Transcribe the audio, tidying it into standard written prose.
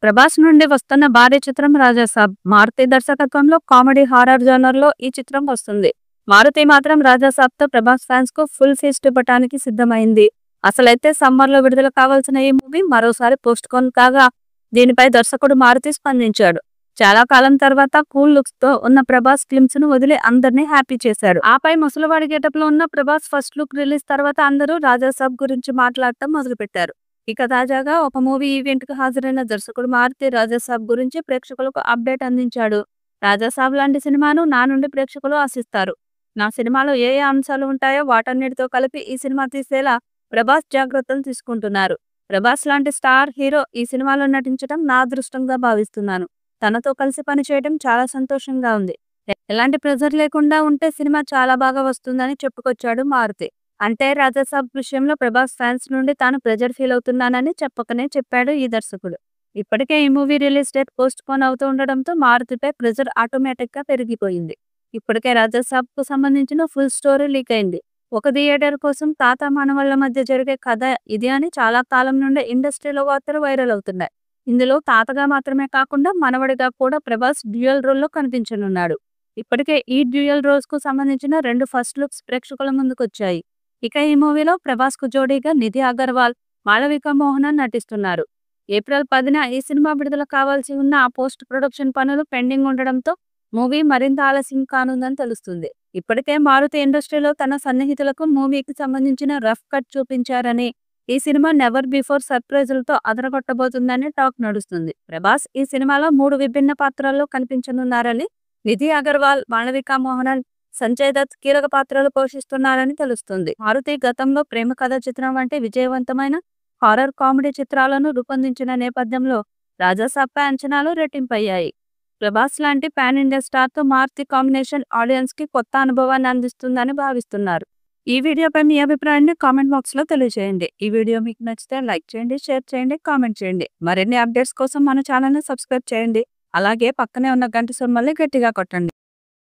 ప్రభాస్ నుండి వస్తున్న భారీ చిత్రం రాజాసాబ్. మారుతి దర్శకత్వంలో కామెడీ హారర్ జోనర్ లో ఈ చిత్రం వస్తుంది. మారుతి మాత్రం రాజాసాబ్ తో ప్రభాస్ ఫ్యాన్స్ కు ఫుల్ ఫీస్ట్ ఇవ్వటానికి సిద్ధమైంది. అసలైతే సమ్మర్ లో విడుదల కావాల్సిన ఈ మూవీ మరోసారి పోస్ట్ పోన్ కాగా దీనిపై దర్శకుడు మారుతి స్పందించాడు. చాలా కాలం తర్వాత కూల్ లుక్స్ తో ఉన్న ప్రభాస్ గ్లిమ్స్ ను వదిలి అందరినీ హ్యాపీ చేశాడు. ఆపై ముసలివాడి గెటప్ లో ఉన్న ప్రభాస్ ఫస్ట్ లుక్ రిలీజ్ తర్వాత అందరూ రాజాసాబ్ గురించి మాట్లాడటం మొదలుపెట్టారు. ఇక తాజాగా ఒక మూవీ ఈవెంట్ కు హాజరైన దర్శకుడు మారుతి రాజాసాబ్ గురించి ప్రేక్షకులకు అప్డేట్ అందించాడు. రాజాసాబ్ లాంటి సినిమాను నా నుండి ప్రేక్షకులు ఆశిస్తారు. నా సినిమాలో ఏ ఏ అంశాలు ఉంటాయో వాటన్నిటితో కలిపి ఈ సినిమా తీసేలా ప్రభాస్ జాగ్రత్తలు తీసుకుంటున్నారు. ప్రభాస్ లాంటి స్టార్ హీరో ఈ సినిమాలో నటించడం నా అదృష్టంగా భావిస్తున్నాను. తనతో కలిసి పనిచేయడం చాలా సంతోషంగా ఉంది. ఎలాంటి ప్రెజర్ లేకుండా ఉంటే సినిమా చాలా బాగా వస్తుందని చెప్పుకొచ్చాడు మారుతి. అంటే రాజాసాబ్ విషయంలో ప్రభాస్ ఫ్యాన్స్ నుండి తాను ప్రెజర్ ఫీల్ అవుతున్నానని చెప్పకనే చెప్పాడు ఈ దర్శకుడు. ఇప్పటికే ఈ movie release date post phone అవుతూ ఉండడంతో మారుతిపై ప్రెజర్ ఆటోమేటిక్ గా పెరిగిపోయింది. ఇప్పటికే రాజాసాబ్ కు సంబంధించిన ఫుల్ స్టోరీ లీక్ అయింది. ఒక థియేటర్ కోసం తాత మనవళ్ల మధ్య జరిగే కథ ఇది అని చాలా కాలం నుండి ఇండస్ట్రీలో వార్తలు వైరల్ అవుతున్నాయి. ఇందులో తాతగా మాత్రమే కాకుండా మనవడిగా కూడా ప్రభాస్ డ్యూయల్ రోల్లో కనిపించనున్నాడు. ఇప్పటికే ఈ డ్యూయల్ రోల్స్ కు సంబంధించిన 2 ఫస్ట్ లుక్స్ ప్రేక్షకుల ముందుకొచ్చాయి. ఇక ఈ మూవీలో ప్రభాస్ కు జోడీగా నిధి అగర్వాల్, మాళవిక మోహనన్ నటిస్తున్నారు. ఏప్రిల్ 10న ఈ సినిమా విడుదల కావాల్సి ఉన్న ఆ పోస్ట్ ప్రొడక్షన్ పనులు పెండింగ్ ఉండడంతో మూవీ మరింత ఆలస్యం కానుందని తెలుస్తుంది. ఇప్పటికే మారుతి ఇండస్ట్రీలో తన సన్నిహితులకు మూవీకి సంబంధించిన రఫ్ కట్ చూపించారని, ఈ సినిమా నెవర్ బిఫోర్ సర్ప్రైజులతో అదరగొట్టబోతుందని టాక్ నడుస్తుంది. ప్రభాస్ ఈ సినిమాలో 3 విభిన్న పాత్రల్లో కనిపించనున్నారని, నిధి అగర్వాల్, మాళవిక మోహనన్, సంజయ్ దత్ కీలక పాత్రలు పోషిస్తున్నారని తెలుస్తుంది. మారుతి గతంలో ప్రేమ కథ చిత్రం వంటి విజయవంతమైన హారర్ కామెడీ చిత్రాలను రూపొందించిన నేపథ్యంలో రాజాసాబ్పై అంచనాలు రెట్టింపయ్యాయి. ప్రభాస్ లాంటి పాన్ ఇండియా స్టార్ తో మారుతి కాంబినేషన్ ఆడియన్స్ కి కొత్త అనుభవాన్ని అందిస్తుందని భావిస్తున్నారు. ఈ వీడియోపై మీ అభిప్రాయాన్ని కామెంట్ బాక్స్ లో తెలియజేయండి. ఈ వీడియో మీకు నచ్చితే లైక్ చేయండి, షేర్ చేయండి, కామెంట్ చేయండి. మరిన్ని అప్డేట్స్ కోసం మన ఛానల్ ని సబ్స్క్రైబ్ చేయండి. అలాగే పక్కనే ఉన్న గంట సింబల్ని గట్టిగా కొట్టండి.